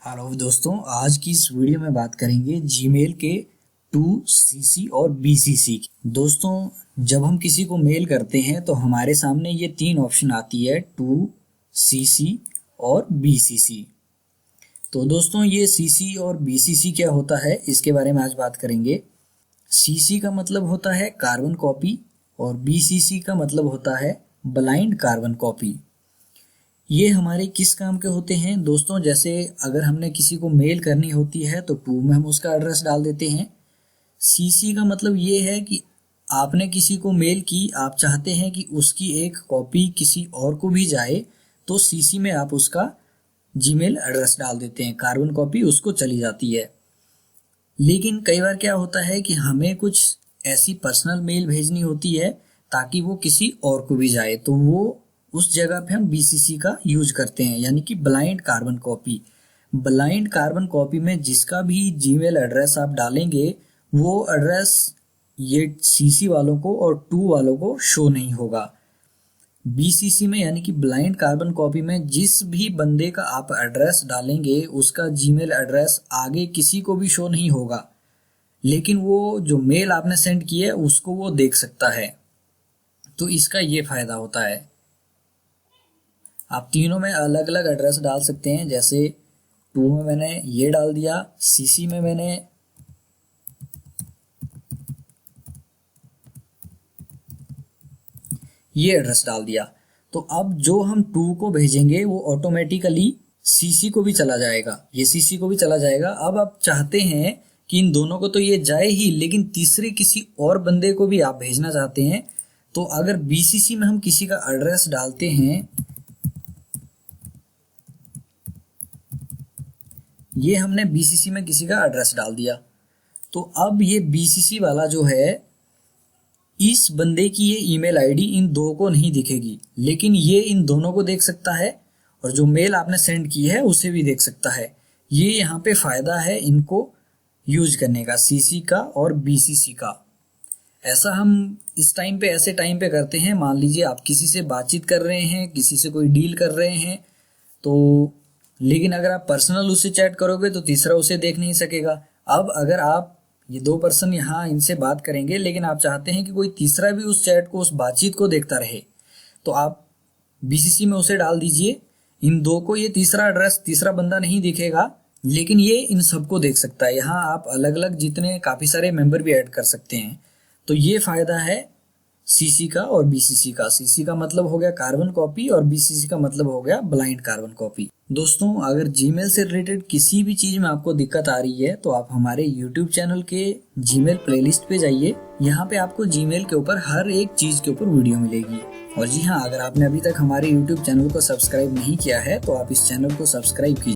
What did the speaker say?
Hello दोस्तों, आज की इस वीडियो में बात करेंगे जीमेल के टू सीसी और बीसीसी की। दोस्तों, जब हम किसी को मेल करते हैं तो हमारे सामने ये तीन ऑप्शन आती है, टू सीसी और बीसीसी। तो दोस्तों, ये सीसी और बीसीसी क्या होता है इसके बारे में आज बात करेंगे। सीसी का मतलब होता है कार्बन कॉपी और बीसीसी का मतलब होता है ब्लाइंड कार्बन कॉपी। ये हमारे किस काम के होते हैं दोस्तों? जैसे अगर हमने किसी को मेल करनी होती है तो टू में हम उसका एड्रेस डाल देते हैं। सीसी का मतलब ये है कि आपने किसी को मेल की, आप चाहते हैं कि उसकी एक कॉपी किसी और को भी जाए, तो सीसी में आप उसका जीमेल एड्रेस डाल देते हैं, कार्बन कॉपी उसको चली जाती है। लेकिन कई बार क्या होता है कि हमें कुछ ऐसी पर्सनल मेल भेजनी होती है ताकि वो किसी और को भी जाए, तो वो उस जगह पे हम बीसीसी का यूज करते हैं, यानी कि blind carbon copy. Blind carbon copy में जिसका भी जीमेल एड्रेस आप डालेंगे वो एड्रेस ये सीसी वालों को और टू वालों को शो नहीं होगा। बीसीसी में यानी कि ब्लाइंड कार्बन कॉपी में जिस भी बंदे का आप एड्रेस डालेंगे उसका जीमेल एड्रेस आगे किसी को भी शो नहीं होगा, लेकिन वो जो मेल आपने सेंड की है उसको वो देख सकता है। तो इसका ये फायदा होता है। आप तीनों में अलग अलग एड्रेस डाल सकते हैं। जैसे टू में मैंने ये डाल दिया, सीसी में मैंने ये एड्रेस डाल दिया। तो अब जो हम टू को भेजेंगे वो ऑटोमेटिकली सीसी को भी चला जाएगा, ये सीसी को भी चला जाएगा। अब आप चाहते हैं कि इन दोनों को तो ये जाए ही, लेकिन तीसरे किसी और बंदे को भी आप भेजना चाहते हैं, तो अगर बीसीसी में हम किसी का एड्रेस डालते हैं, ये हमने बीसीसी में किसी का एड्रेस डाल दिया, तो अब ये बीसीसी वाला जो है इस बंदे की ये ईमेल आईडी इन दो को नहीं दिखेगी, लेकिन ये इन दोनों को देख सकता है और जो मेल आपने सेंड की है उसे भी देख सकता है। ये यहाँ पे फायदा है इनको यूज करने का, सीसी का और बीसीसी का। ऐसा हम इस टाइम पे ऐसे टाइम पे करते हैं, मान लीजिए आप किसी से बातचीत कर रहे हैं, किसी से कोई डील कर रहे हैं, तो लेकिन अगर आप पर्सनल उससे चैट करोगे तो तीसरा उसे देख नहीं सकेगा। अब अगर आप ये दो पर्सन यहाँ इनसे बात करेंगे, लेकिन आप चाहते हैं कि कोई तीसरा भी उस चैट को, उस बातचीत को देखता रहे, तो आप बीसीसी में उसे डाल दीजिए। इन दो को ये तीसरा एड्रेस, तीसरा बंदा नहीं दिखेगा, लेकिन ये इन सबको देख सकता है। यहाँ आप अलग अलग जितने काफी सारे मेंबर भी ऐड कर सकते हैं। तो ये फायदा है सीसी का और बीसीसी का। सीसी का मतलब हो गया कार्बन कॉपी और बीसीसी का मतलब हो गया ब्लाइंड कार्बन कॉपी। दोस्तों, अगर जीमेल से रिलेटेड किसी भी चीज में आपको दिक्कत आ रही है तो आप हमारे यूट्यूब चैनल के जीमेल प्लेलिस्ट पे जाइए। यहाँ पे आपको जीमेल के ऊपर हर एक चीज के ऊपर वीडियो मिलेगी। और जी हाँ, अगर आपने अभी तक हमारे यूट्यूब चैनल को सब्सक्राइब नहीं किया है तो आप इस चैनल को सब्सक्राइब कीजिए।